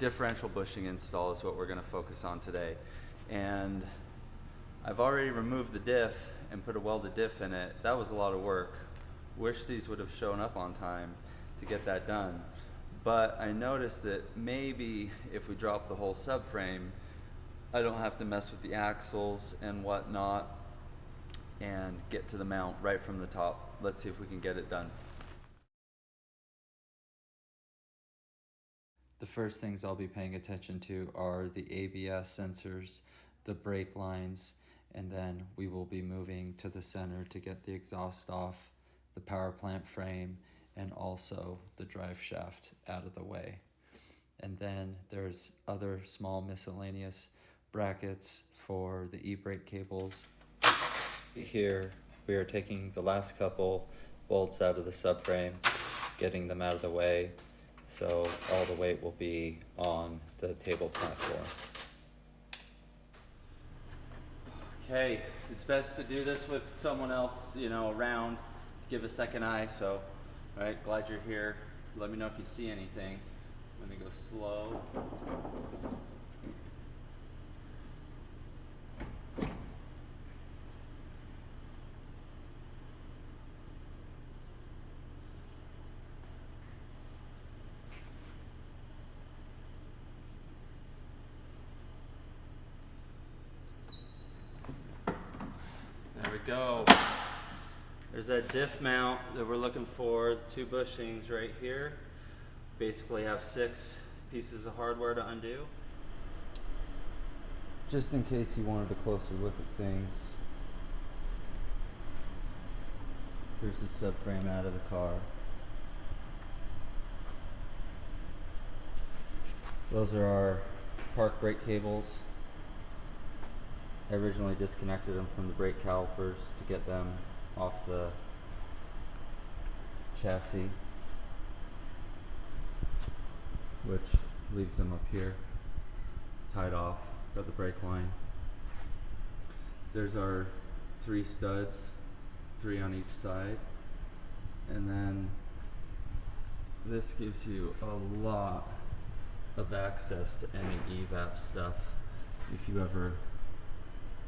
differential bushing install is what we're going to focus on today. And I've already removed the diff and put a welded diff in it. That was a lot of work. Wish these would have shown up on time to get that done. But I noticed that maybe if we drop the whole subframe, I don't have to mess with the axles and whatnot and get to the mount right from the top. Let's see if we can get it done. The first things I'll be paying attention to are the ABS sensors, the brake lines, and then we will be moving to the center to get the exhaust off, the power plant frame, and also the drive shaft out of the way. And then there's other small miscellaneous brackets for the e-brake cables. Here we are taking the last couple bolts out of the subframe, getting them out of the way, so all the weight will be on the table platform. Okay, it's best to do this with someone else, around. Give a second eye. So, all right, glad you're here. Let me know if you see anything. Let me go slow. There we go. There's that diff mount that we're looking for, the two bushings right here. Basically have 6 pieces of hardware to undo. Just in case you wanted a closer look at things, here's the subframe out of the car. Those are our park brake cables. I originally disconnected them from the brake calipers to get them off the chassis, which leaves them up here tied off. Got the brake line. There's our 3 studs, 3 on each side, and then this gives you a lot of access to any evap stuff if you ever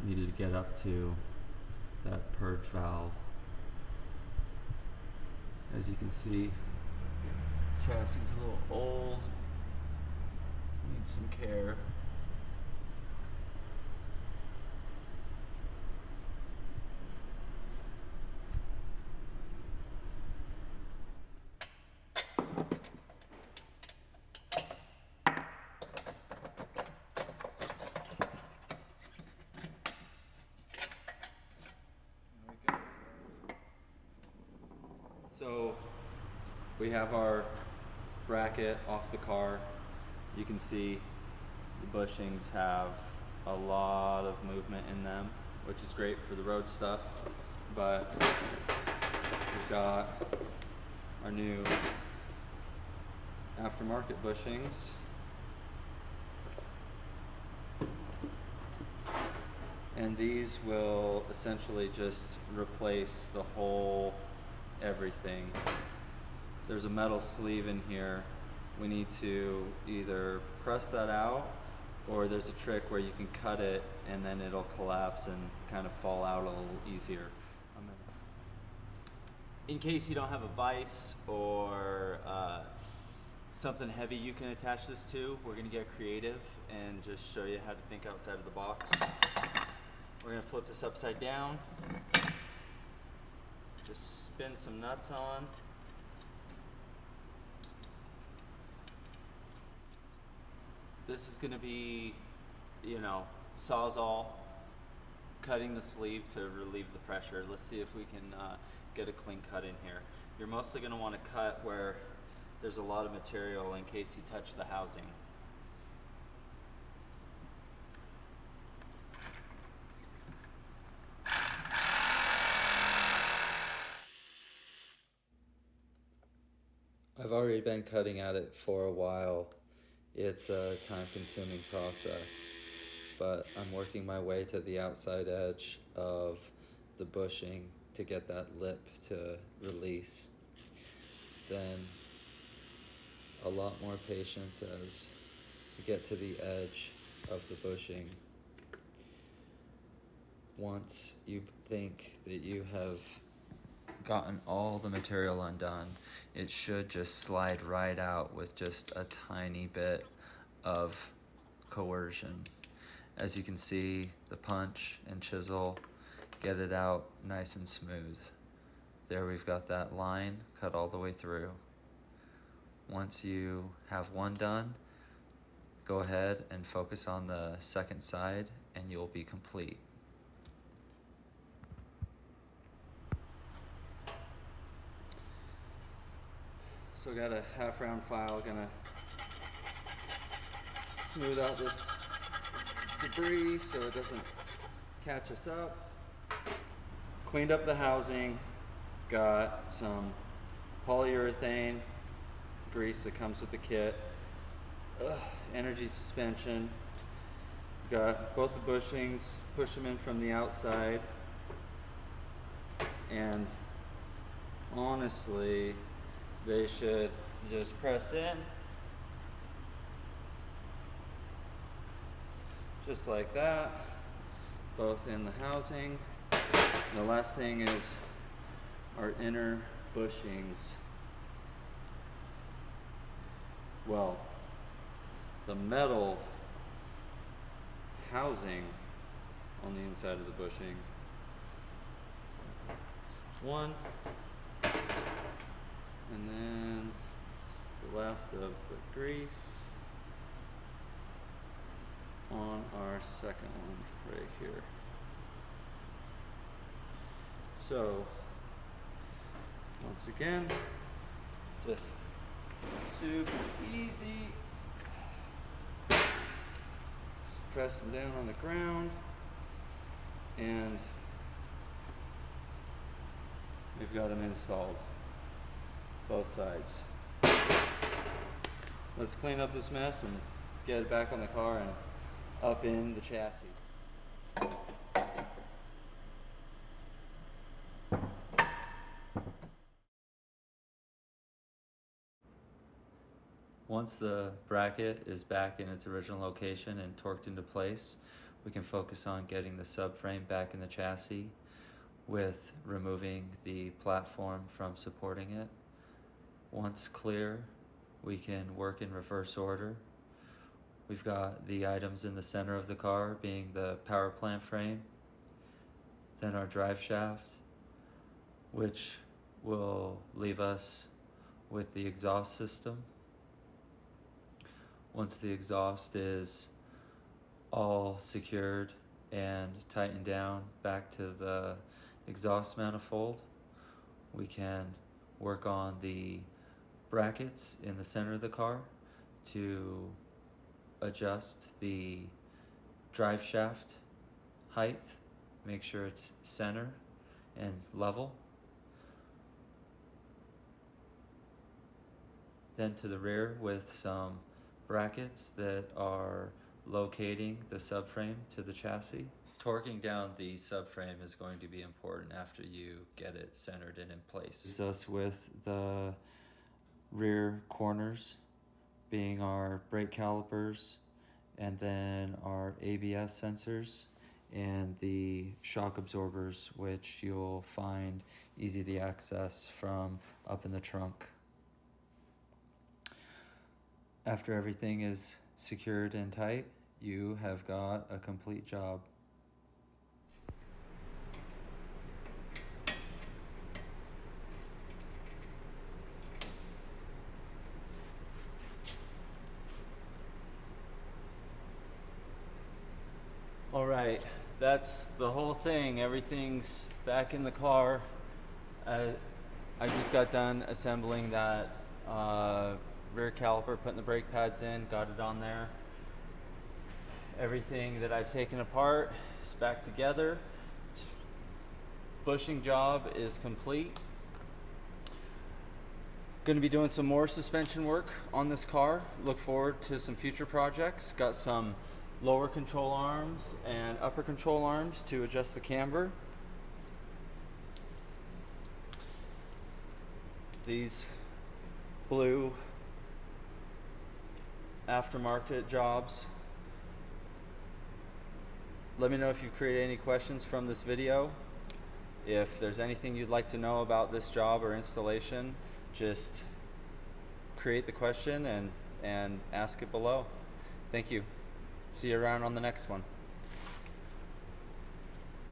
needed to get up to that purge valve. As you can see, chassis is a little old, needs some care. So we have our bracket off the car. You can see the bushings have a lot of movement in them, which is great for the road stuff. But we've got our new aftermarket bushings. And these will essentially just replace the whole everything. There's a metal sleeve in here. We need to either press that out, or there's a trick where you can cut it and then it'll collapse and kind of fall out a little easier. In case you don't have a vise or something heavy you can attach this to, we're going to get creative and just show you how to think outside of the box. We're going to flip this upside down, just spin some nuts on. This is going to be, Sawzall cutting the sleeve to relieve the pressure. Let's see if we can get a clean cut in here. You're mostly going to want to cut where there's a lot of material in case you touch the housing. I've already been cutting at it for a while. It's a time-consuming process, but I'm working my way to the outside edge of the bushing to get that lip to release. Then a lot more patience as to get to the edge of the bushing. Once you think that you have gotten all the material undone, it should just slide right out with just a tiny bit of coercion. As you can see, the punch and chisel get it out nice and smooth. There we've got that line cut all the way through. Once you have one done, go ahead and focus on the second side and you'll be complete. So got a half round file, gonna smooth out this debris so it doesn't catch us up. Cleaned up the housing, got some polyurethane grease that comes with the kit, energy suspension, got both the bushings, push them in from the outside, and honestly they should just press in just like that, both in the housing. The last thing is our inner bushings. Well, the metal housing on the inside of the bushing. One, and then the last of the grease on our second one right here. So once again, just super easy. Just press them down on the ground and we've got them installed, both sides. Let's clean up this mess and get it back on the car and up in the chassis. Once the bracket is back in its original location and torqued into place, we can focus on getting the subframe back in the chassis with removing the platform from supporting it. Once clear, we can work in reverse order. We've got the items in the center of the car being the power plant frame, then our drive shaft, which will leave us with the exhaust system. Once the exhaust is all secured and tightened down back to the exhaust manifold, we can work on the brackets in the center of the car to adjust the drive shaft height, make sure it's center and level. Then to the rear with some brackets that are locating the subframe to the chassis. Torquing down the subframe is going to be important after you get it centered and in place. Leaves us with the rear corners being our brake calipers, and then our ABS sensors and the shock absorbers, which you'll find easy to access from up in the trunk. After everything is secured and tight, you have got a complete job. All right, that's the whole thing. Everything's back in the car. I just got done assembling that rear caliper, putting the brake pads in, got it on there. Everything that I've taken apart is back together. Bushing job is complete. Going to be doing some more suspension work on this car. Look forward to some future projects. Got some lower control arms and upper control arms to adjust the camber. These blue aftermarket jobs. Let me know if you've created any questions from this video. If there's anything you'd like to know about this job or installation, just create the question and ask it below. Thank you. See you around on the next one.